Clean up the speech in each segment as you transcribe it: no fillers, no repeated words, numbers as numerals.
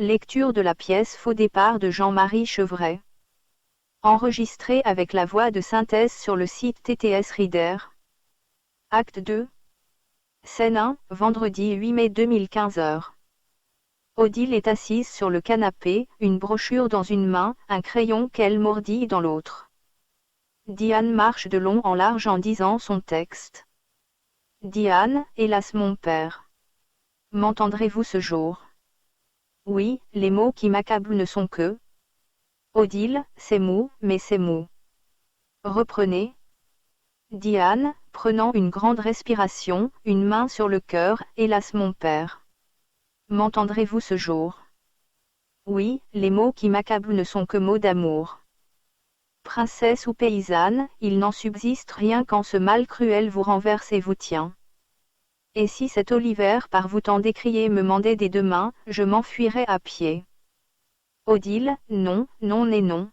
Lecture de la pièce Faux départ de Jean-Marie Chevret. Enregistré avec la voix de synthèse sur le site TTS Reader. Acte 2. Scène 1, vendredi 8 mai 2015 h. Odile est assise sur le canapé, une brochure dans une main, un crayon qu'elle mordit dans l'autre. Diane marche de long en large en disant son texte. Diane, hélas mon père. M'entendrez-vous ce jour? Oui, les mots qui m'accablent ne sont que. Odile, c'est mou, mais c'est mou. Reprenez. Diane, prenant une grande respiration, une main sur le cœur, hélas mon père. M'entendrez-vous ce jour? Oui, les mots qui m'accablent ne sont que mots d'amour. Princesse ou paysanne, il n'en subsiste rien quand ce mal cruel vous renverse et vous tient. Et si cet Oliver par vous tant décrié me mandait des deux mains, je m'enfuirais à pied. Odile, non, non et non.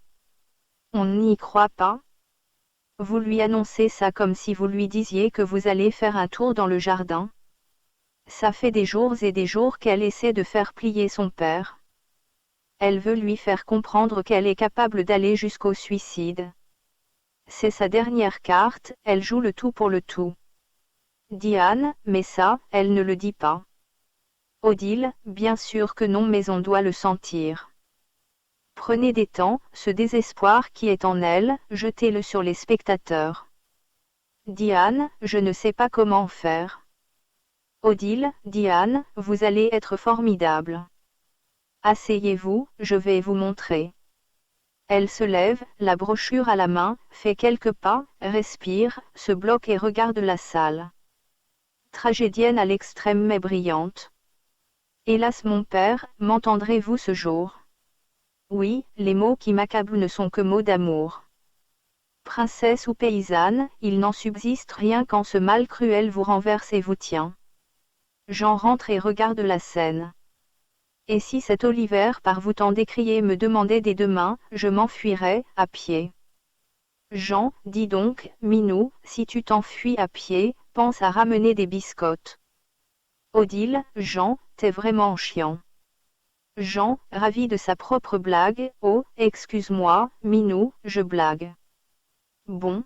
On n'y croit pas. Vous lui annoncez ça comme si vous lui disiez que vous allez faire un tour dans le jardin. Ça fait des jours et des jours qu'elle essaie de faire plier son père. Elle veut lui faire comprendre qu'elle est capable d'aller jusqu'au suicide. C'est sa dernière carte, elle joue le tout pour le tout. Diane, mais ça, elle ne le dit pas. Odile, bien sûr que non, mais on doit le sentir. Prenez des temps, ce désespoir qui est en elle, jetez-le sur les spectateurs. Diane, je ne sais pas comment faire. Odile, Diane, vous allez être formidable. Asseyez-vous, je vais vous montrer. Elle se lève, la brochure à la main, fait quelques pas, respire, se bloque et regarde la salle. Tragédienne à l'extrême mais brillante. Hélas mon père, m'entendrez-vous ce jour? Oui, les mots qui m'accablent ne sont que mots d'amour. Princesse ou paysanne, il n'en subsiste rien quand ce mal cruel vous renverse et vous tient. Jean rentre et regarde la scène. Et si cet Oliver par vous tant décrié me demandait des deux mains, je m'enfuirais, à pied. Jean, dis donc, Minou, si tu t'enfuis à pied, pense à ramener des biscottes. Odile, Jean, t'es vraiment chiant. Jean, ravi de sa propre blague, oh, excuse-moi, Minou, je blague. Bon.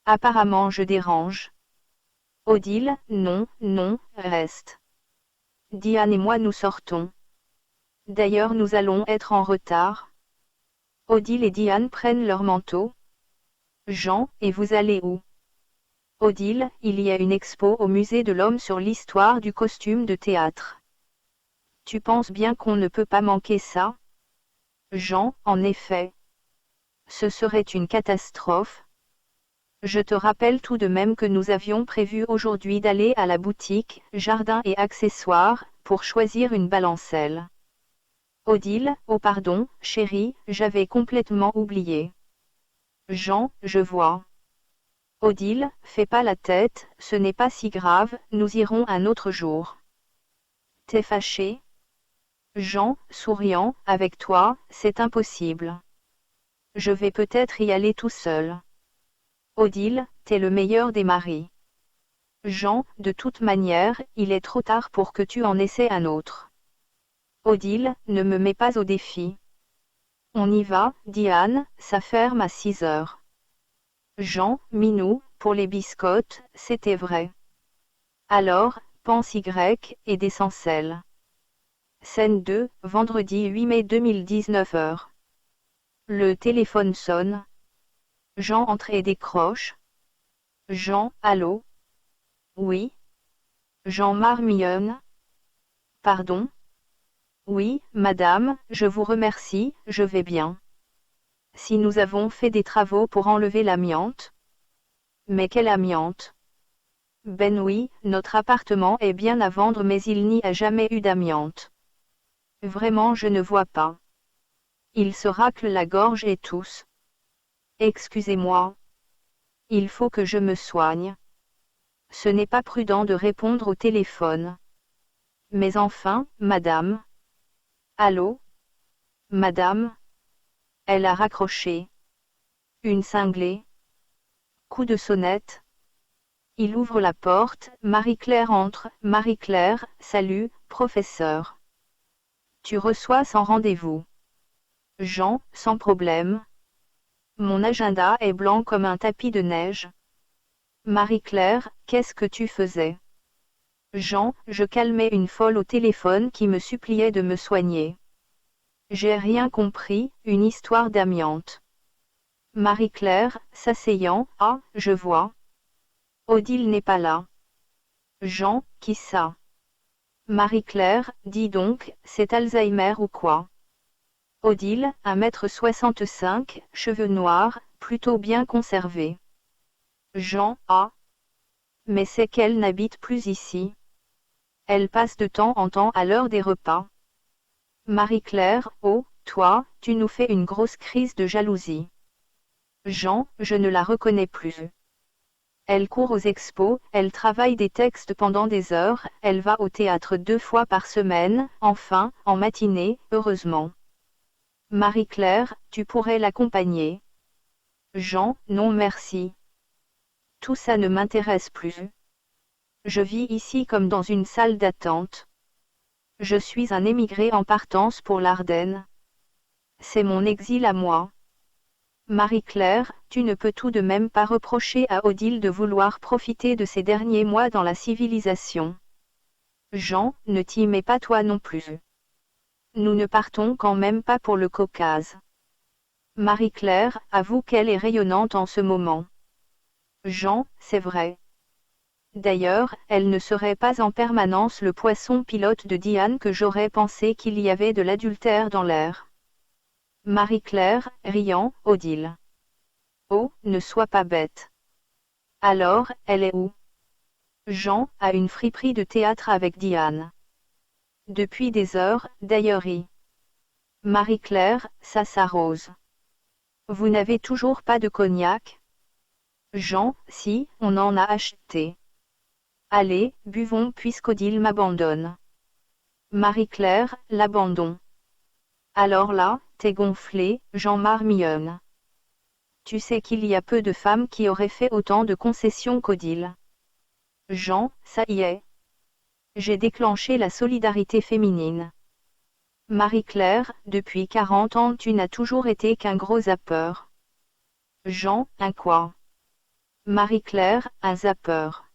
Apparemment je dérange. Odile, non, non, reste. Diane et moi nous sortons. D'ailleurs nous allons être en retard. Odile et Diane prennent leur manteau. Jean, et vous allez où? Odile, il y a une expo au musée de l'homme sur l'histoire du costume de théâtre. Tu penses bien qu'on ne peut pas manquer ça? Jean, en effet. Ce serait une catastrophe. Je te rappelle tout de même que nous avions prévu aujourd'hui d'aller à la boutique, jardin et accessoires, pour choisir une balancelle. Odile, oh pardon, chérie, j'avais complètement oublié. Jean, je vois. Odile, fais pas la tête, ce n'est pas si grave, nous irons un autre jour. T'es fâché? Jean, souriant, avec toi, c'est impossible. Je vais peut-être y aller tout seul. Odile, t'es le meilleur des maris. Jean, de toute manière, il est trop tard pour que tu en essaies un autre. Odile, ne me mets pas au défi. On y va, Diane, ça ferme à 6 heures. Jean, Minou, pour les biscottes, c'était vrai. Alors, pense Y, et descends sel. Scène 2, vendredi 8 mai 2019 h. Le téléphone sonne. Jean entre et décroche. Jean, allô? Oui. Jean marmillonne. Pardon? Oui, madame, je vous remercie, je vais bien. Si nous avons fait des travaux pour enlever l'amiante? Mais quelle amiante? Ben oui, notre appartement est bien à vendre mais il n'y a jamais eu d'amiante. Vraiment je ne vois pas. Il se racle la gorge et tousse. Excusez-moi. Il faut que je me soigne. Ce n'est pas prudent de répondre au téléphone. Mais enfin, madame. Allô? Madame? Elle a raccroché. Une cinglée. Coup de sonnette. Il ouvre la porte, Marie-Claire entre, Marie-Claire, salut, professeur. Tu reçois sans rendez-vous. Jean, sans problème. Mon agenda est blanc comme un tapis de neige. Marie-Claire, qu'est-ce que tu faisais? Jean, je calmais une folle au téléphone qui me suppliait de me soigner. J'ai rien compris, une histoire d'amiante. Marie-Claire, s'asseyant, ah, je vois. Odile n'est pas là. Jean, qui ça? Marie-Claire, dis donc, c'est Alzheimer ou quoi? Odile, 1,65 m, cheveux noirs, plutôt bien conservés. Jean, ah. Mais c'est qu'elle n'habite plus ici. Elle passe de temps en temps à l'heure des repas. Marie-Claire, oh, toi, tu nous fais une grosse crise de jalousie. Jean, je ne la reconnais plus. Elle court aux expos, elle travaille des textes pendant des heures, elle va au théâtre 2 fois par semaine, enfin, en matinée, heureusement. Marie-Claire, tu pourrais l'accompagner. Jean, non merci. Tout ça ne m'intéresse plus. Je vis ici comme dans une salle d'attente. Je suis un émigré en partance pour l'Ardenne. C'est mon exil à moi. Marie-Claire, tu ne peux tout de même pas reprocher à Odile de vouloir profiter de ces derniers mois dans la civilisation. Jean, ne t'y mets pas toi non plus. Nous ne partons quand même pas pour le Caucase. Marie-Claire, avoue qu'elle est rayonnante en ce moment. Jean, c'est vrai. D'ailleurs, elle ne serait pas en permanence le poisson pilote de Diane que j'aurais pensé qu'il y avait de l'adultère dans l'air. Marie-Claire, riant, Odile. Oh, ne sois pas bête. Alors, elle est où? Jean, a une friperie de théâtre avec Diane. Depuis des heures, d'ailleurs. Marie-Claire, ça s'arrose. Vous n'avez toujours pas de cognac? Jean, si, on en a acheté. Allez, buvons puisqu'Odile m'abandonne. Marie-Claire, l'abandon. Alors là, t'es gonflé, Jean marmillonne. Tu sais qu'il y a peu de femmes qui auraient fait autant de concessions qu'Odile. Jean, ça y est. J'ai déclenché la solidarité féminine. Marie-Claire, depuis 40 ans tu n'as toujours été qu'un gros zappeur. Jean, un quoi? Marie-Claire, un zappeur.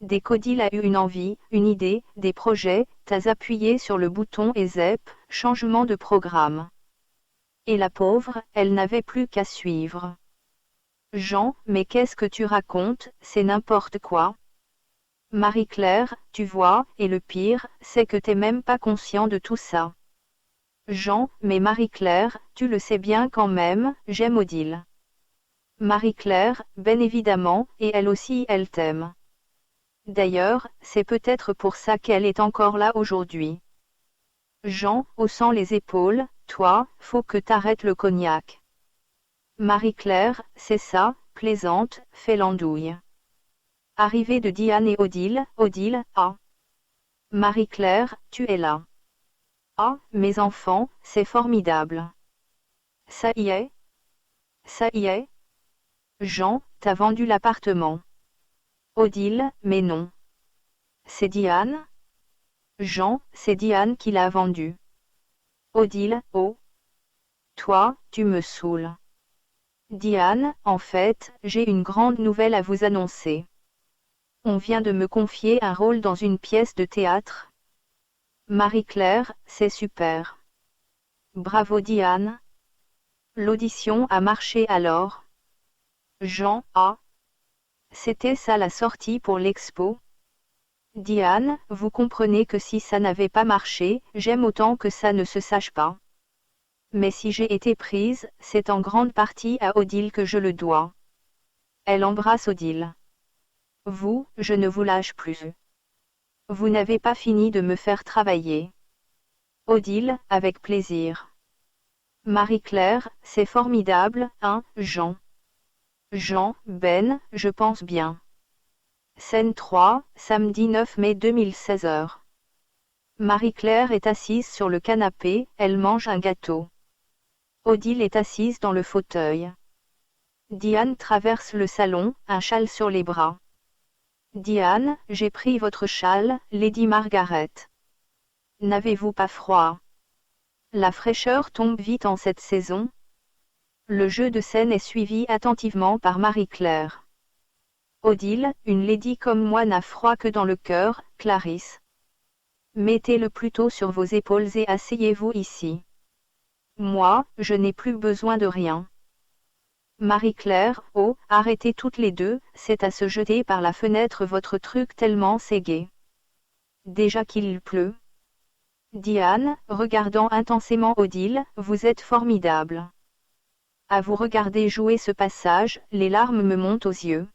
Dès qu'Odile a eu une envie, une idée, des projets, t'as appuyé sur le bouton et zep, changement de programme. Et la pauvre, elle n'avait plus qu'à suivre. Jean, mais qu'est-ce que tu racontes, c'est n'importe quoi. Marie-Claire, tu vois, et le pire, c'est que t'es même pas conscient de tout ça. Jean, mais Marie-Claire, tu le sais bien quand même, j'aime Odile. Marie-Claire, ben évidemment, et elle aussi elle t'aime. D'ailleurs, c'est peut-être pour ça qu'elle est encore là aujourd'hui. Jean, haussant les épaules, toi, faut que t'arrêtes le cognac. Marie-Claire, c'est ça, plaisante, fait l'andouille. Arrivée de Diane et Odile, Odile, ah. Marie-Claire, tu es là. Ah, mes enfants, c'est formidable. Ça y est? Ça y est? Jean, t'as vendu l'appartement. Odile, mais non. C'est Diane? Jean, c'est Diane qui l'a vendu. Odile, oh. Toi, tu me saoules. Diane, en fait, j'ai une grande nouvelle à vous annoncer. On vient de me confier un rôle dans une pièce de théâtre. Marie-Claire, c'est super. Bravo Diane. L'audition a marché alors. Jean, ah. C'était ça la sortie pour l'expo. Diane, vous comprenez que si ça n'avait pas marché, j'aime autant que ça ne se sache pas. Mais si j'ai été prise, c'est en grande partie à Odile que je le dois. Elle embrasse Odile. Vous, je ne vous lâche plus. Vous n'avez pas fini de me faire travailler. Odile, avec plaisir. Marie-Claire, c'est formidable, hein, Jean. Jean, Ben, je pense bien. Scène 3, samedi 9 mai 2016 h. Marie-Claire est assise sur le canapé, elle mange un gâteau. Odile est assise dans le fauteuil. Diane traverse le salon, un châle sur les bras. Diane, j'ai pris votre châle, Lady Margaret. N'avez-vous pas froid? La fraîcheur tombe vite en cette saison. Le jeu de scène est suivi attentivement par Marie-Claire. Odile, une lady comme moi n'a froid que dans le cœur, Clarisse. Mettez-le plutôt sur vos épaules et asseyez-vous ici. Moi, je n'ai plus besoin de rien. Marie-Claire, oh, arrêtez toutes les deux, c'est à se jeter par la fenêtre votre truc tellement c'est gai. Déjà qu'il pleut. Diane, regardant intensément Odile, vous êtes formidable. À vous regarder jouer ce passage, les larmes me montent aux yeux.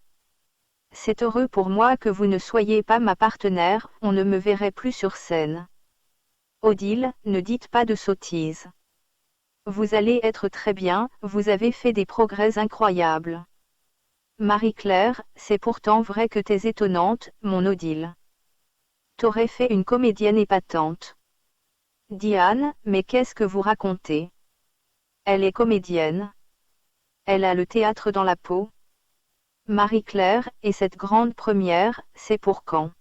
C'est heureux pour moi que vous ne soyez pas ma partenaire, on ne me verrait plus sur scène. Odile, ne dites pas de sottises. Vous allez être très bien, vous avez fait des progrès incroyables. Marie-Claire, c'est pourtant vrai que t'es étonnante, mon Odile. T'aurais fait une comédienne épatante. Diane, mais qu'est-ce que vous racontez? Elle est comédienne. Elle a le théâtre dans la peau. Marie-Claire, et cette grande première, c'est pour quand?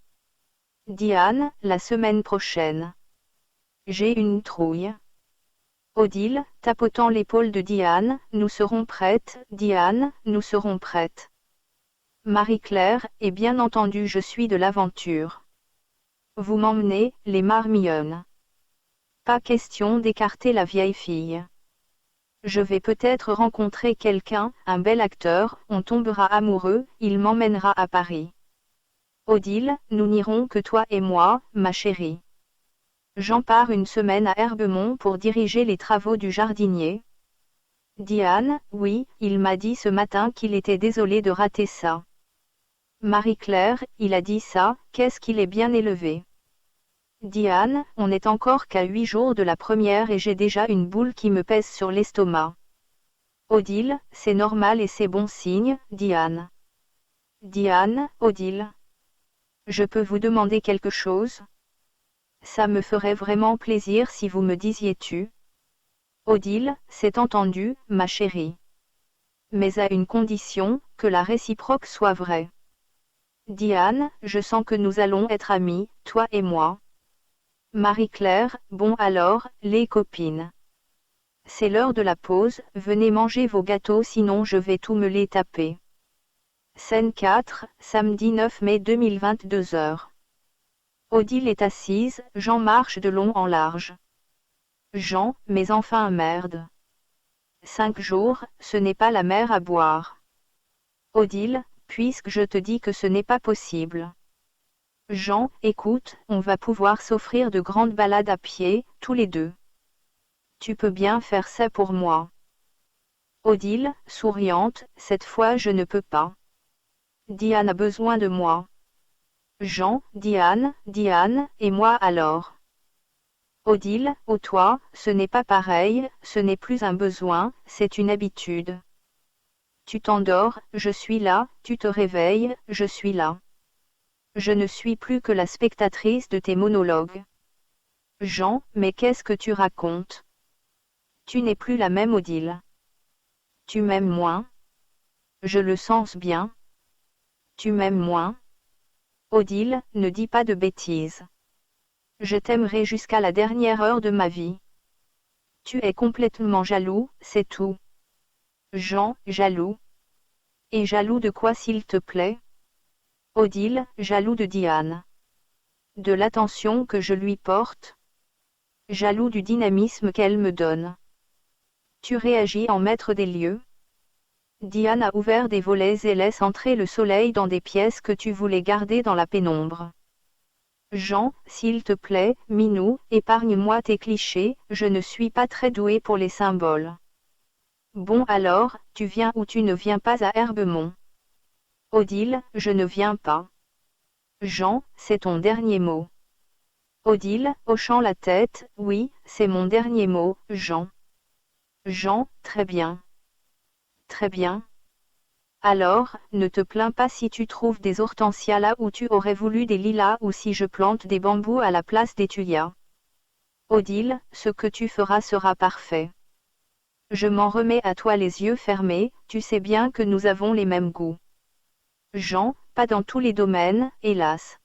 Diane, la semaine prochaine. J'ai une trouille. Odile, tapotant l'épaule de Diane, nous serons prêtes, Diane, nous serons prêtes. Marie-Claire, et bien entendu je suis de l'aventure. Vous m'emmenez, les marmillonnes. Pas question d'écarter la vieille fille. Je vais peut-être rencontrer quelqu'un, un bel acteur, on tombera amoureux, il m'emmènera à Paris. Odile, nous n'irons que toi et moi, ma chérie. J'en pars une semaine à Herbemont pour diriger les travaux du jardinier. Diane, oui, il m'a dit ce matin qu'il était désolé de rater ça. Marie-Claire, il a dit ça, qu'est-ce qu'il est bien élevé. Diane, on n'est encore qu'à 8 jours de la première et j'ai déjà une boule qui me pèse sur l'estomac. Odile, c'est normal et c'est bon signe, Diane. Diane, Odile. Je peux vous demander quelque chose? Ça me ferait vraiment plaisir si vous me disiez tu. Odile, c'est entendu, ma chérie. Mais à une condition, que la réciproque soit vraie. Diane, je sens que nous allons être amis, toi et moi. Marie-Claire, bon alors, les copines. C'est l'heure de la pause, venez manger vos gâteaux sinon je vais tout me les taper. Scène 4, samedi 9 mai 2022 h. Odile est assise, Jean marche de long en large. Jean, mais enfin merde. 5 jours, ce n'est pas la mer à boire. Odile, puisque je te dis que ce n'est pas possible. Jean, écoute, on va pouvoir s'offrir de grandes balades à pied, tous les deux. Tu peux bien faire ça pour moi. Odile, souriante, cette fois je ne peux pas. Diane a besoin de moi. Jean, Diane, et moi alors. Odile, oh toi, ce n'est pas pareil, ce n'est plus un besoin, c'est une habitude. Tu t'endors, je suis là, tu te réveilles, je suis là. Je ne suis plus que la spectatrice de tes monologues. Jean, mais qu'est-ce que tu racontes? Tu n'es plus la même Odile. Tu m'aimes moins? Je le sens bien. Tu m'aimes moins? Odile, ne dis pas de bêtises. Je t'aimerai jusqu'à la dernière heure de ma vie. Tu es complètement jaloux, c'est tout. Jean, jaloux. Et jaloux de quoi s'il te plaît? Odile, jaloux de Diane. De l'attention que je lui porte? Jaloux du dynamisme qu'elle me donne. Tu réagis en maître des lieux? Diane a ouvert des volets et laisse entrer le soleil dans des pièces que tu voulais garder dans la pénombre. Jean, s'il te plaît, Minou, épargne-moi tes clichés, je ne suis pas très doué pour les symboles. Bon alors, tu viens ou tu ne viens pas à Herbemont? Odile, je ne viens pas. Jean, c'est ton dernier mot. Odile, hochant la tête, oui, c'est mon dernier mot, Jean. Jean, très bien. Très bien. Alors, ne te plains pas si tu trouves des hortensias là où tu aurais voulu des lilas ou si je plante des bambous à la place des thulias. Odile, ce que tu feras sera parfait. Je m'en remets à toi les yeux fermés, tu sais bien que nous avons les mêmes goûts. Jean, pas dans tous les domaines, hélas.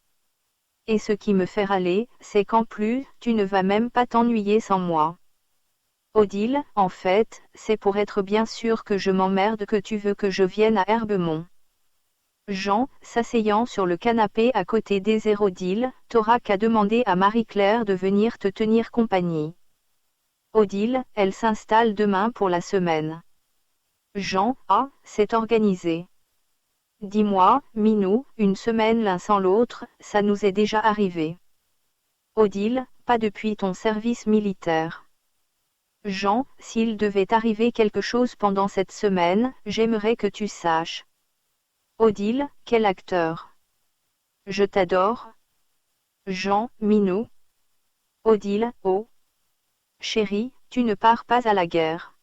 Et ce qui me fait râler, c'est qu'en plus, tu ne vas même pas t'ennuyer sans moi. Odile, en fait, c'est pour être bien sûr que je m'emmerde que tu veux que je vienne à Herbemont. Jean, s'asseyant sur le canapé à côté d'Ézère. Odile, t'auras qu'à demander à Marie-Claire de venir te tenir compagnie. Odile, elle s'installe demain pour la semaine. Jean, ah, c'est organisé. Dis-moi, Minou, une semaine l'un sans l'autre, ça nous est déjà arrivé. Odile, pas depuis ton service militaire. Jean, s'il devait arriver quelque chose pendant cette semaine, j'aimerais que tu saches. Odile, quel acteur. Je t'adore. Jean, Minou. Odile, oh. Chérie, tu ne pars pas à la guerre.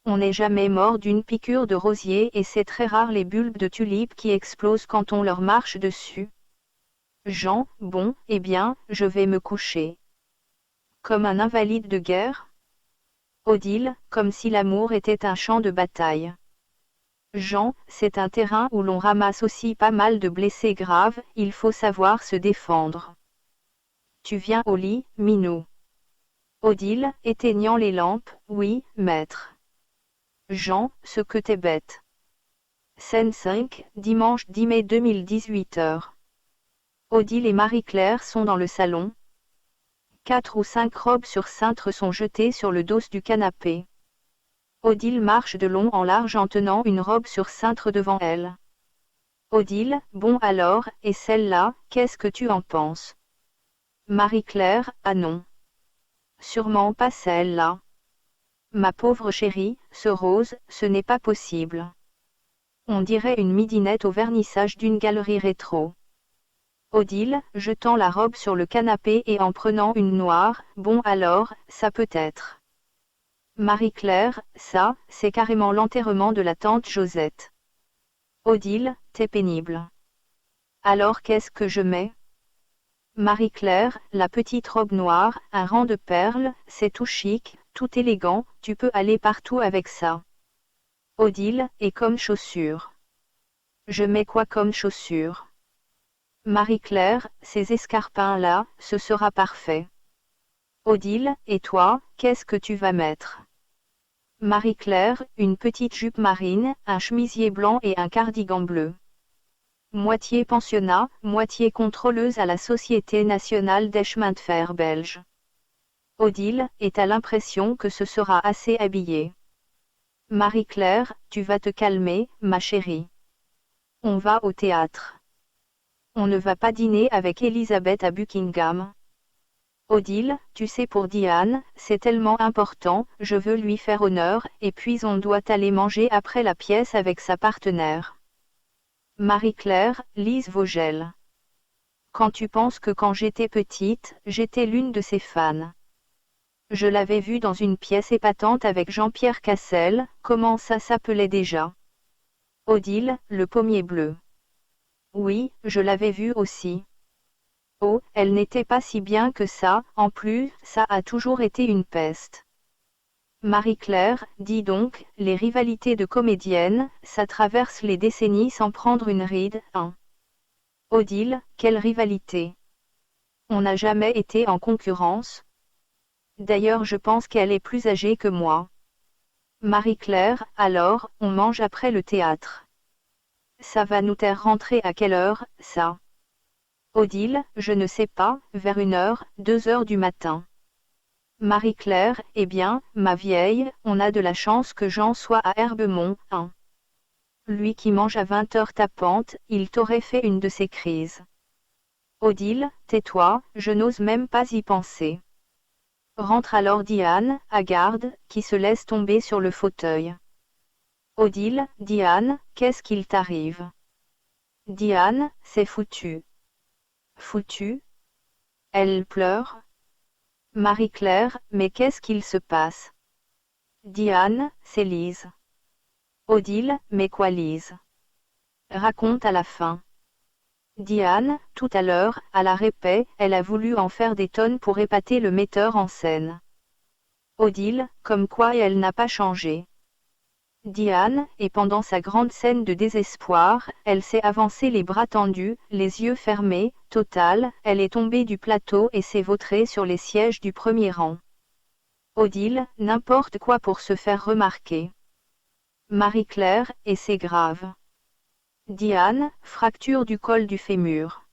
On n'est jamais mort d'une piqûre de rosier et c'est très rare les bulbes de tulipes qui explosent quand on leur marche dessus. Jean, bon, eh bien, je vais me coucher. Comme un invalide de guerre? Odile, comme si l'amour était un champ de bataille. Jean, c'est un terrain où l'on ramasse aussi pas mal de blessés graves, il faut savoir se défendre. Tu viens au lit, Minou. Odile, éteignant les lampes, oui, maître. Jean, ce que t'es bête. Scène 5, dimanche 10 mai 2018h. Odile et Marie-Claire sont dans le salon. 4 ou 5 robes sur cintre sont jetées sur le dos du canapé. Odile marche de long en large en tenant une robe sur cintre devant elle. Odile, bon alors, et celle-là, qu'est-ce que tu en penses? Marie-Claire, ah non. Sûrement pas celle-là. Ma pauvre chérie, ce rose, ce n'est pas possible. On dirait une midinette au vernissage d'une galerie rétro. Odile, jetant la robe sur le canapé et en prenant une noire, bon alors, ça peut être. Marie-Claire, ça, c'est carrément l'enterrement de la tante Josette. Odile, t'es pénible. Alors qu'est-ce que je mets? Marie-Claire, la petite robe noire, un rang de perles, c'est tout chic, tout élégant, tu peux aller partout avec ça. Odile, et comme chaussures. Je mets quoi comme chaussures? Marie-Claire, ces escarpins-là, ce sera parfait. Odile, et toi, qu'est-ce que tu vas mettre? Marie-Claire, une petite jupe marine, un chemisier blanc et un cardigan bleu. Moitié pensionnat, moitié contrôleuse à la Société nationale des chemins de fer belge. Odile, et t'as l'impression que ce sera assez habillé. Marie-Claire, tu vas te calmer, ma chérie. On va au théâtre. On ne va pas dîner avec Elisabeth à Buckingham. Odile, tu sais pour Diane, c'est tellement important, je veux lui faire honneur, et puis on doit aller manger après la pièce avec sa partenaire. Marie-Claire, Lise Vogel. Quand tu penses que quand j'étais petite, j'étais l'une de ses fans. Je l'avais vue dans une pièce épatante avec Jean-Pierre Cassel, comment ça s'appelait déjà? Odile, le pommier bleu. Oui, je l'avais vue aussi. Oh, elle n'était pas si bien que ça, en plus, ça a toujours été une peste. Marie-Claire, dis donc, les rivalités de comédiennes, ça traverse les décennies sans prendre une ride, hein. Odile, quelle rivalité? On n'a jamais été en concurrence. D'ailleurs je pense qu'elle est plus âgée que moi. Marie-Claire, alors, on mange après le théâtre. Ça va nous faire rentrer à quelle heure, ça? Odile, je ne sais pas, vers 1h, 2h du matin. Marie-Claire, eh bien, ma vieille, on a de la chance que Jean soit à Herbemont, hein. Lui qui mange à 20h tapante, il t'aurait fait une de ces crises. Odile, tais-toi, je n'ose même pas y penser. Rentre alors Diane, hagarde, qui se laisse tomber sur le fauteuil. Odile, Diane, qu'est-ce qu'il t'arrive? Diane, c'est foutu. Foutu? Elle pleure? Marie-Claire, mais qu'est-ce qu'il se passe? Diane, c'est Lise. Odile, mais quoi Lise? Raconte à la fin. Diane, tout à l'heure, à la répé, elle a voulu en faire des tonnes pour épater le metteur en scène. Odile, comme quoi elle n'a pas changé. Diane, et pendant sa grande scène de désespoir, elle s'est avancée les bras tendus, les yeux fermés, totale, elle est tombée du plateau et s'est vautrée sur les sièges du premier rang. Odile, n'importe quoi pour se faire remarquer. Marie-Claire, et c'est grave. Diane, fracture du col du fémur.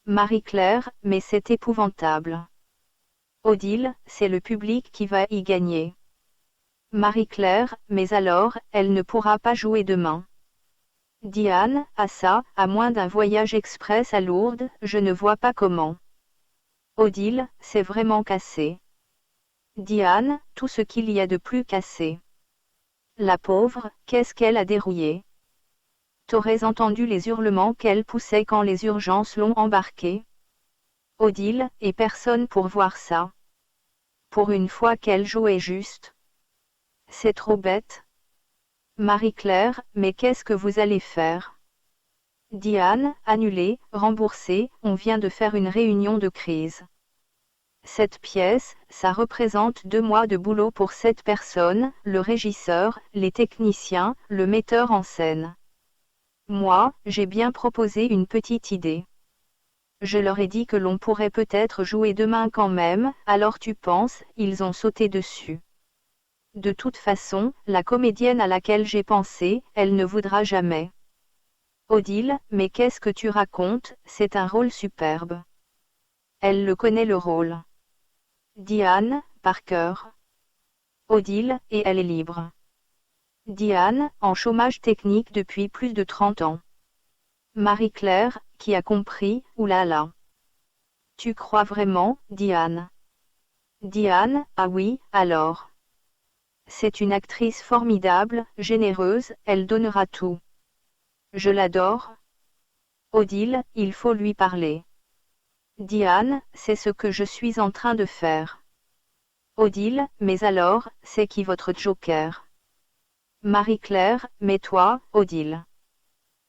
Marie-Claire, mais c'est épouvantable. Odile, c'est le public qui va y gagner. Marie-Claire, mais alors, elle ne pourra pas jouer demain. Diane, ah ça, à moins d'un voyage express à Lourdes, je ne vois pas comment. Odile, c'est vraiment cassé. Diane, tout ce qu'il y a de plus cassé. La pauvre, qu'est-ce qu'elle a dérouillé. T'aurais entendu les hurlements qu'elle poussait quand les urgences l'ont embarquée. Odile, et personne pour voir ça. Pour une fois qu'elle jouait juste. C'est trop bête. Marie-Claire, mais qu'est-ce que vous allez faire? Diane, annulé, remboursé, on vient de faire une réunion de crise. Cette pièce, ça représente 2 mois de boulot pour 7 personnes, le régisseur, les techniciens, le metteur en scène. Moi, j'ai bien proposé une petite idée. Je leur ai dit que l'on pourrait peut-être jouer demain quand même, alors tu penses, ils ont sauté dessus. De toute façon, la comédienne à laquelle j'ai pensé, elle ne voudra jamais. Odile, mais qu'est-ce que tu racontes, c'est un rôle superbe. Elle le connaît le rôle. Diane, par cœur. Odile, et elle est libre. Diane, en chômage technique depuis plus de 30 ans. Marie-Claire, qui a compris, oulala. Tu crois vraiment, Diane? Diane, ah oui, alors. C'est une actrice formidable, généreuse, elle donnera tout. Je l'adore. Odile, il faut lui parler. Diane, c'est ce que je suis en train de faire. Odile, mais alors, c'est qui votre joker? Marie-Claire, mais toi, Odile.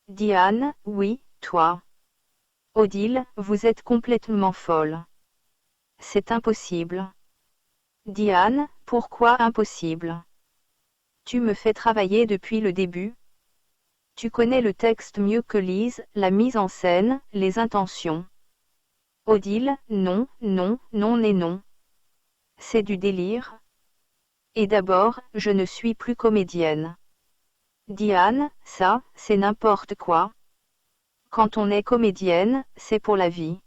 Diane, oui, toi. Odile, vous êtes complètement folle. C'est impossible. Diane, pourquoi impossible? Tu me fais travailler depuis le début. Tu connais le texte mieux que Lise, la mise en scène, les intentions. Odile, non, non, non et non. C'est du délire. Et d'abord, je ne suis plus comédienne. Diane, ça, c'est n'importe quoi. Quand on est comédienne, c'est pour la vie.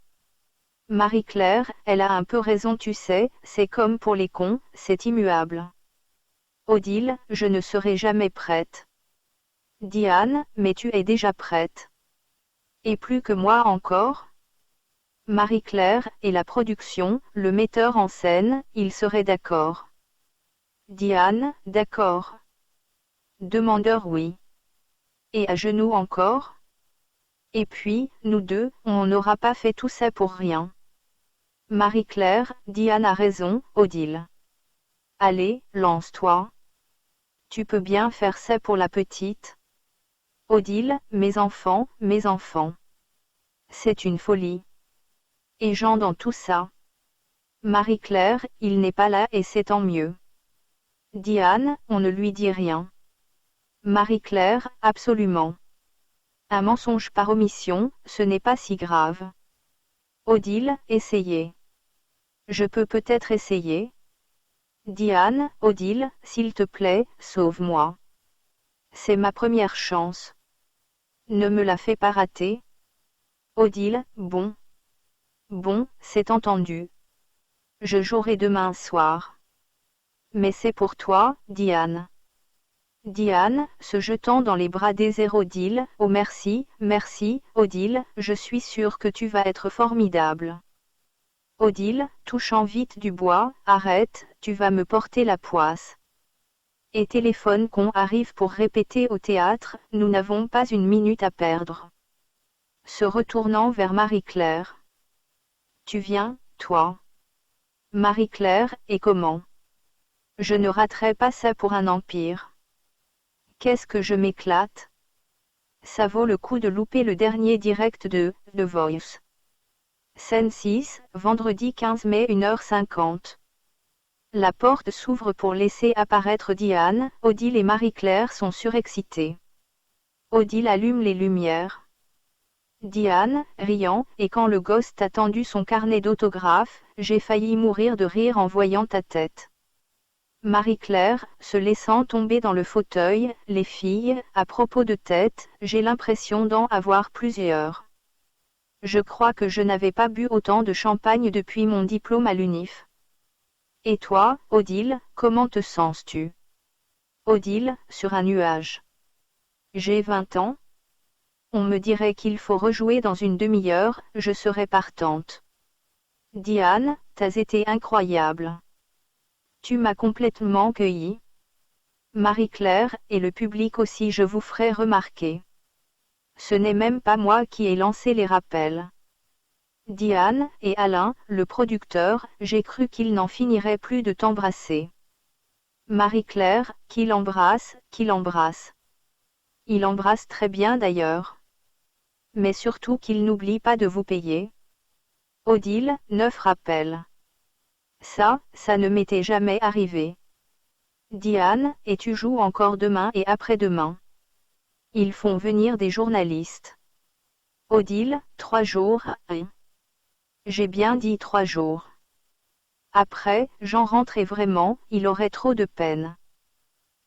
Marie-Claire, elle a un peu raison tu sais, c'est comme pour les cons, c'est immuable. Odile, je ne serai jamais prête. Diane, mais tu es déjà prête. Et plus que moi encore? Marie-Claire, et la production, le metteur en scène, ils seraient d'accord. Diane, d'accord. Demandeur oui. Et à genoux encore? Et puis, nous deux, on n'aura pas fait tout ça pour rien. Marie-Claire, Diane a raison, Odile. Allez, lance-toi. Tu peux bien faire ça pour la petite. Odile, mes enfants, mes enfants. C'est une folie. Et Jean dans tout ça. Marie-Claire, il n'est pas là et c'est tant mieux. Diane, on ne lui dit rien. Marie-Claire, absolument. Un mensonge par omission, ce n'est pas si grave. Odile, essayez. Je peux peut-être essayer. Diane, Odile, s'il te plaît, sauve-moi. C'est ma première chance. Ne me la fais pas rater. Odile, bon. Bon, c'est entendu. Je jouerai demain soir. Mais c'est pour toi, Diane. Diane, se jetant dans les bras désert Odile, oh merci, merci, Odile, je suis sûre que tu vas être formidable. Odile, touchant vite du bois, arrête, tu vas me porter la poisse. Et téléphone qu'on arrive pour répéter au théâtre, nous n'avons pas une minute à perdre. Se retournant vers Marie-Claire. Tu viens, toi. Marie-Claire, et comment? Je ne raterai pas ça pour un empire. Qu'est-ce que je m'éclate? Ça vaut le coup de louper le dernier direct de The Voice. Scène 6, vendredi 15 mai 1h50. La porte s'ouvre pour laisser apparaître Diane, Odile et Marie-Claire sont surexcités. Odile allume les lumières. Diane, riant, et quand le gosse t'a tendu son carnet d'autographes, j'ai failli mourir de rire en voyant ta tête. Marie-Claire, se laissant tomber dans le fauteuil, les filles, à propos de tête, j'ai l'impression d'en avoir plusieurs. Je crois que je n'avais pas bu autant de champagne depuis mon diplôme à l'UNIF. Et toi, Odile, comment te sens-tu? Odile, sur un nuage. J'ai 20 ans. On me dirait qu'il faut rejouer dans une demi-heure, je serais partante. Diane, t'as été incroyable. Tu m'as complètement cueillie. Marie-Claire, et le public aussi, je vous ferai remarquer. Ce n'est même pas moi qui ai lancé les rappels. Diane, et Alain, le producteur, j'ai cru qu'il n'en finirait plus de t'embrasser. Marie-Claire, qu'il embrasse, qu'il embrasse. Il embrasse très bien d'ailleurs. Mais surtout qu'il n'oublie pas de vous payer. Odile, 9 rappels. Ça ne m'était jamais arrivé. Diane, et tu joues encore demain et après-demain. Ils font venir des journalistes. Odile, 3 jours, hein. J'ai bien dit 3 jours. Après, j'en rentrais vraiment, il aurait trop de peine.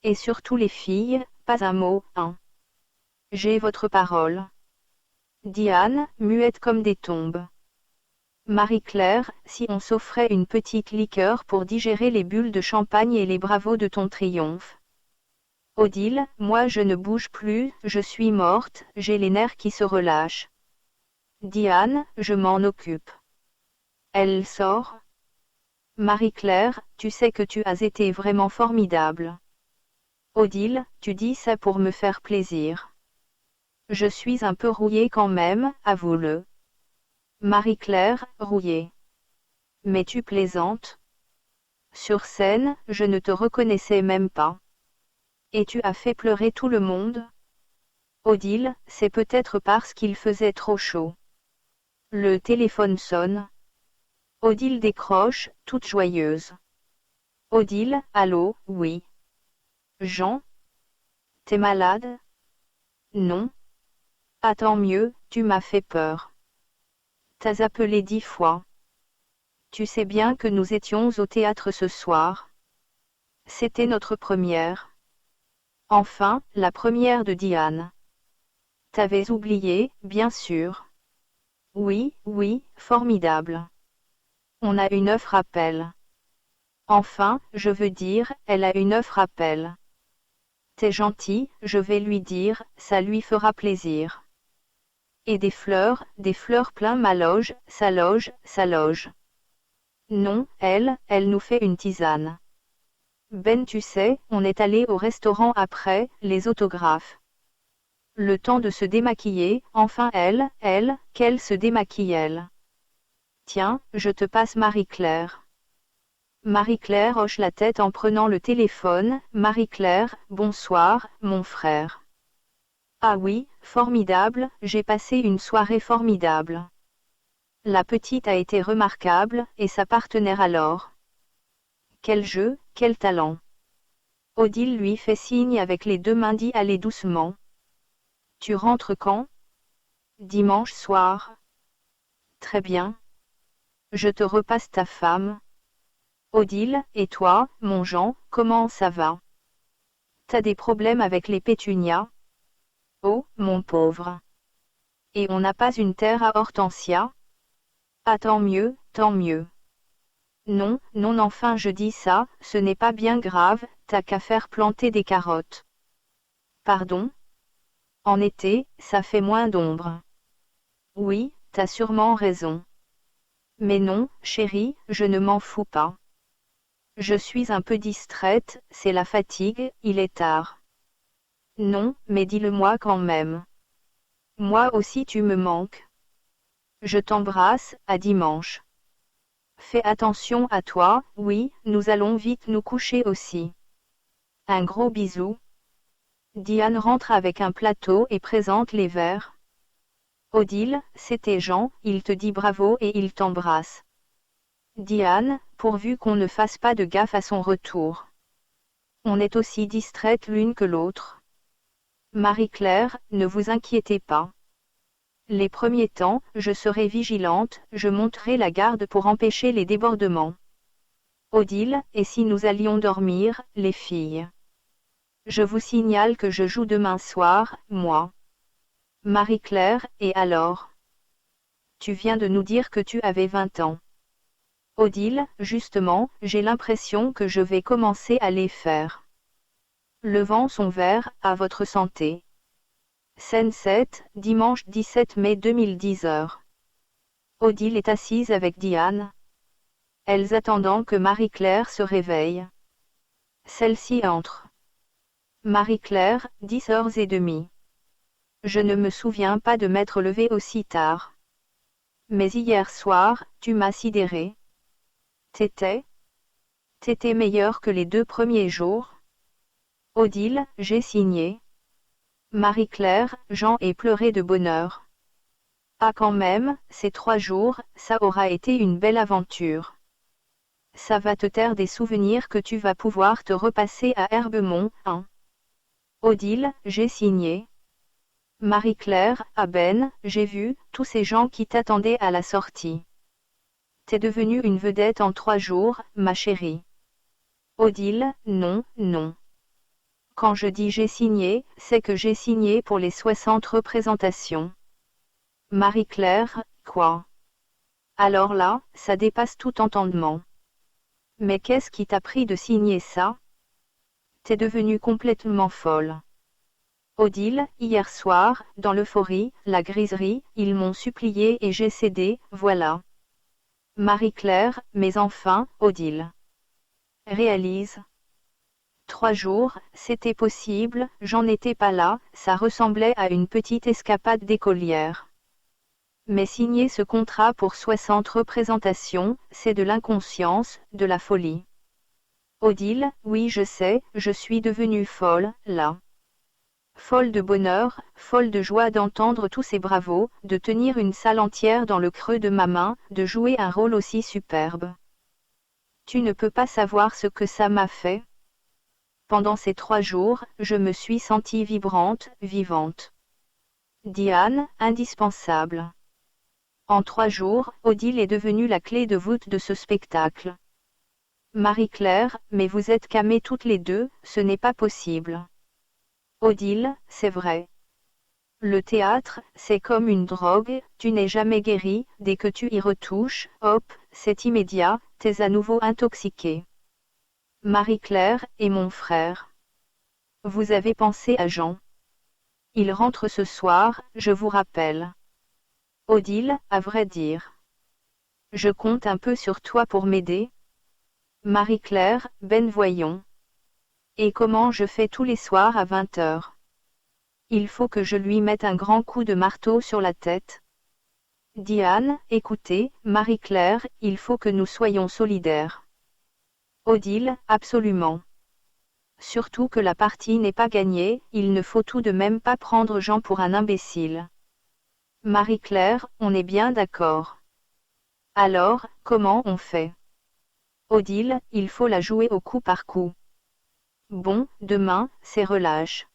Et surtout les filles, pas un mot, hein. J'ai votre parole. Diane, muette comme des tombes. Marie-Claire, si on s'offrait une petite liqueur pour digérer les bulles de champagne et les bravos de ton triomphe. Odile, moi je ne bouge plus, je suis morte, j'ai les nerfs qui se relâchent. Diane, je m'en occupe. Elle sort. Marie-Claire, tu sais que tu as été vraiment formidable. Odile, tu dis ça pour me faire plaisir. Je suis un peu rouillée quand même, avoue-le. Marie-Claire, rouillée. Mais tu plaisantes? Sur scène, je ne te reconnaissais même pas. Et tu as fait pleurer tout le monde? Odile, c'est peut-être parce qu'il faisait trop chaud. Le téléphone sonne. Odile décroche, toute joyeuse. Odile, allô, oui. Jean? T'es malade? Non. Ah tant mieux, tu m'as fait peur. T'as appelé 10 fois. Tu sais bien que nous étions au théâtre ce soir. C'était notre première. Enfin, la première de Diane. T'avais oublié, bien sûr. Oui, formidable. On a une 9 rappels. Enfin, je veux dire, elle a une 9 rappels. T'es gentil, je vais lui dire, ça lui fera plaisir. Et des fleurs plein ma loge, sa loge. Non, elle nous fait une tisane. Ben tu sais, on est allé au restaurant après, les autographes. Le temps de se démaquiller, enfin elle, qu'elle se démaquille elle. Tiens, je te passe Marie-Claire. Marie-Claire hoche la tête en prenant le téléphone. Marie-Claire, bonsoir, mon frère. Ah oui, formidable, j'ai passé une soirée formidable. La petite a été remarquable, et sa partenaire alors. Quel jeu, quel talent. Odile lui fait signe avec les 2 mains, dit allez doucement. Tu rentres quand? Dimanche soir. Très bien. Je te repasse ta femme. Odile, et toi, mon Jean, comment ça va? T'as des problèmes avec les pétunias? Oh, mon pauvre. Et on n'a pas une terre à Hortensia? Ah tant mieux, tant mieux. Non, enfin je dis ça, ce n'est pas bien grave, t'as qu'à faire planter des carottes. Pardon? En été, ça fait moins d'ombre. Oui, t'as sûrement raison. Mais non, chérie, je ne m'en fous pas. Je suis un peu distraite, c'est la fatigue, il est tard. Non, mais dis-le-moi quand même. Moi aussi tu me manques. Je t'embrasse, à dimanche. Fais attention à toi, oui, nous allons vite nous coucher aussi. Un gros bisou. Diane rentre avec un plateau et présente les verres. Odile, c'était Jean, il te dit bravo et il t'embrasse. Diane, pourvu qu'on ne fasse pas de gaffe à son retour. On est aussi distraites l'une que l'autre. Marie-Claire, ne vous inquiétez pas. Les premiers temps, je serai vigilante, je monterai la garde pour empêcher les débordements. Odile, et si nous allions dormir, les filles? Je vous signale que je joue demain soir, moi. Marie-Claire, et alors? Tu viens de nous dire que tu avais 20 ans. Odile, justement, j'ai l'impression que je vais commencer à les faire. Levant son verre, à votre santé. Scène 7, dimanche 17 mai 2010 h. Odile est assise avec Diane. Elles attendant que Marie-Claire se réveille. Celle-ci entre. Marie-Claire, 10h30. Je ne me souviens pas de m'être levée aussi tard. Mais hier soir, tu m'as sidéré. T'étais meilleur que les 2 premiers jours. Odile, j'ai signé. Marie-Claire, Jean ai pleuré de bonheur. Ah quand même, ces 3 jours, ça aura été une belle aventure. Ça va te taire des souvenirs que tu vas pouvoir te repasser à Herbemont, hein. Odile, j'ai signé. Marie-Claire, ah Ben, j'ai vu, tous ces gens qui t'attendaient à la sortie. T'es devenue une vedette en 3 jours, ma chérie. Odile, non, non. Quand je dis j'ai signé, c'est que j'ai signé pour les 60 représentations. Marie-Claire, quoi? Alors là, ça dépasse tout entendement. Mais qu'est-ce qui t'a pris de signer ça? T'es devenue complètement folle. Odile, hier soir, dans l'euphorie, la griserie, ils m'ont supplié et j'ai cédé, voilà. Marie-Claire, mais enfin, Odile. Réalise. 3 jours, c'était possible, j'en étais pas là, ça ressemblait à une petite escapade d'écolière. Mais signer ce contrat pour 60 représentations, c'est de l'inconscience, de la folie. Odile, oui je sais, je suis devenue folle, là. Folle de bonheur, folle de joie d'entendre tous ces bravos, de tenir une salle entière dans le creux de ma main, de jouer un rôle aussi superbe. Tu ne peux pas savoir ce que ça m'a fait. Pendant ces 3 jours, je me suis sentie vibrante, vivante. Diane, indispensable. En 3 jours, Odile est devenue la clé de voûte de ce spectacle. Marie-Claire, mais vous êtes camées toutes les deux, ce n'est pas possible. Odile, c'est vrai. Le théâtre, c'est comme une drogue, tu n'es jamais guéri, dès que tu y retouches, hop, c'est immédiat, t'es à nouveau intoxiqué. Marie-Claire, et mon frère. Vous avez pensé à Jean. Il rentre ce soir, je vous rappelle. Odile, à vrai dire. Je compte un peu sur toi pour m'aider. Marie-Claire, ben voyons. Et comment je fais tous les soirs à 20 h? Il faut que je lui mette un grand coup de marteau sur la tête. Diane, écoutez, Marie-Claire, il faut que nous soyons solidaires. Odile, absolument. Surtout que la partie n'est pas gagnée, il ne faut tout de même pas prendre Jean pour un imbécile. Marie-Claire, on est bien d'accord. Alors, comment on fait? Odile, il faut la jouer au coup par coup. Bon, demain, c'est relâche.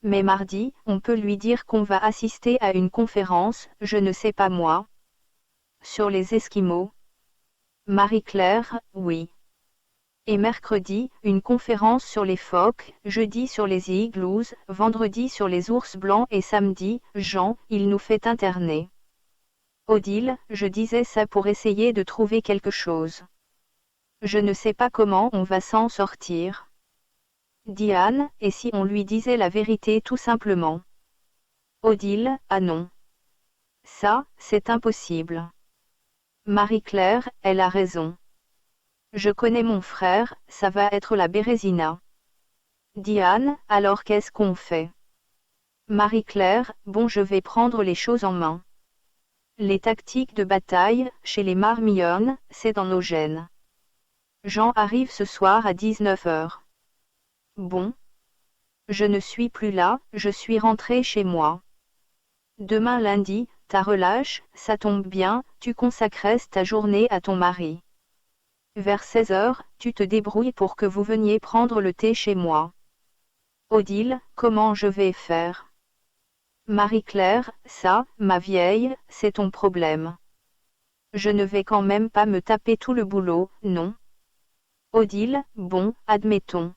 Mais mardi, on peut lui dire qu'on va assister à une conférence, je ne sais pas moi. Sur les Esquimaux. Marie-Claire, oui. Et mercredi, une conférence sur les phoques, jeudi sur les igloos, vendredi sur les ours blancs et samedi, Jean, il nous fait interner. Odile, je disais ça pour essayer de trouver quelque chose. Je ne sais pas comment on va s'en sortir. Diane, et si on lui disait la vérité tout simplement? Odile, ah non. Ça, c'est impossible. Marie-Claire, elle a raison. Je connais mon frère, ça va être la Bérésina. Diane, alors qu'est-ce qu'on fait? Marie-Claire, bon je vais prendre les choses en main. Les tactiques de bataille, chez les Marmionnes, c'est dans nos gènes. Jean arrive ce soir à 19 h. Bon. Je ne suis plus là, je suis rentrée chez moi. Demain lundi, ta relâche, ça tombe bien, tu consacresses ta journée à ton mari. Vers 16 h, tu te débrouilles pour que vous veniez prendre le thé chez moi. Odile, comment je vais faire? Marie-Claire, ça, ma vieille, c'est ton problème. Je ne vais quand même pas me taper tout le boulot, non? Odile, bon, admettons.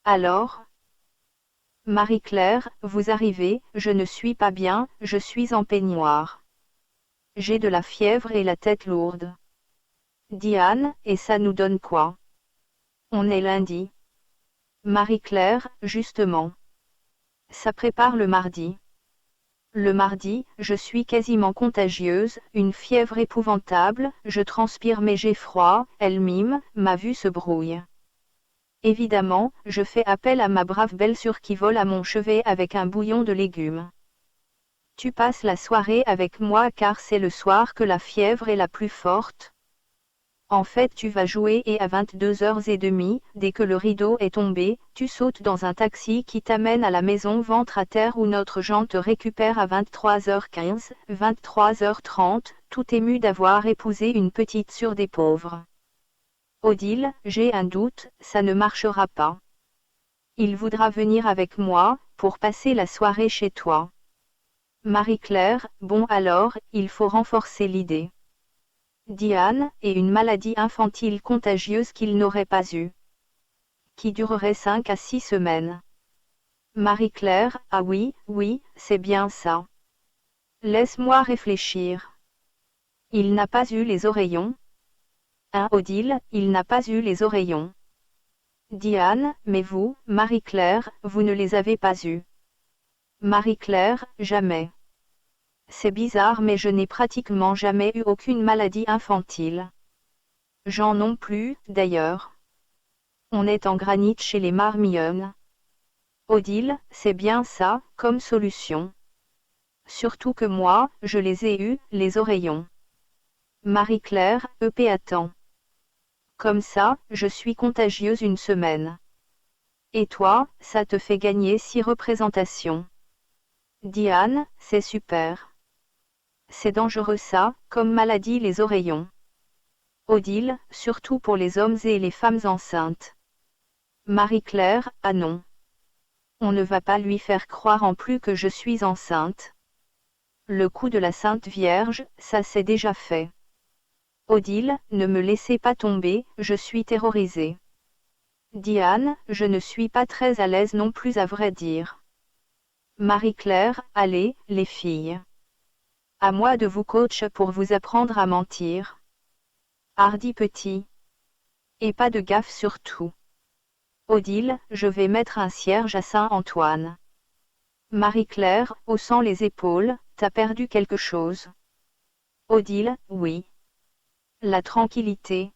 Alors? Marie-Claire, vous arrivez, je ne suis pas bien, je suis en peignoir. J'ai de la fièvre et la tête lourde. Diane, et ça nous donne quoi? On est lundi. Marie-Claire, justement. Ça prépare le mardi. Le mardi, je suis quasiment contagieuse, une fièvre épouvantable, je transpire mais j'ai froid, elle mime, ma vue se brouille. Évidemment, je fais appel à ma brave belle-sœur qui vole à mon chevet avec un bouillon de légumes. Tu passes la soirée avec moi car c'est le soir que la fièvre est la plus forte. En fait, tu vas jouer et à 22h30, dès que le rideau est tombé, tu sautes dans un taxi qui t'amène à la maison ventre à terre où notre Jean te récupère à 23h15, 23h30, tout ému d'avoir épousé une petite sœur des pauvres. Odile, j'ai un doute, ça ne marchera pas. Il voudra venir avec moi, pour passer la soirée chez toi. Marie-Claire, bon alors, il faut renforcer l'idée. Diane, et une maladie infantile contagieuse qu'il n'aurait pas eue. Qui durerait 5 à 6 semaines. Marie-Claire, ah oui, oui, c'est bien ça. Laisse-moi réfléchir. Il n'a pas eu les oreillons. Hein, Odile, il n'a pas eu les oreillons. Diane, mais vous, Marie-Claire, vous ne les avez pas eus. Marie-Claire, jamais. C'est bizarre mais je n'ai pratiquement jamais eu aucune maladie infantile. Jean non plus, d'ailleurs. On est en granit chez les Marmion. Odile, c'est bien ça, comme solution. Surtout que moi, je les ai eus, les oreillons. Marie-Claire, EP attend. Comme ça, je suis contagieuse une semaine. Et toi, ça te fait gagner 6 représentations. Diane, c'est super. C'est dangereux ça, comme maladie les oreillons. Odile, surtout pour les hommes et les femmes enceintes. Marie-Claire, ah non. On ne va pas lui faire croire en plus que je suis enceinte. Le coup de la Sainte Vierge, ça c'est déjà fait. Odile, ne me laissez pas tomber, je suis terrorisée. Diane, je ne suis pas très à l'aise non plus à vrai dire. Marie-Claire, allez, les filles. À moi de vous coach pour vous apprendre à mentir. Hardi petit. Et pas de gaffe surtout. Odile, je vais mettre un cierge à Saint-Antoine. Marie-Claire, haussant les épaules, t'as perdu quelque chose. Odile, oui. La tranquillité.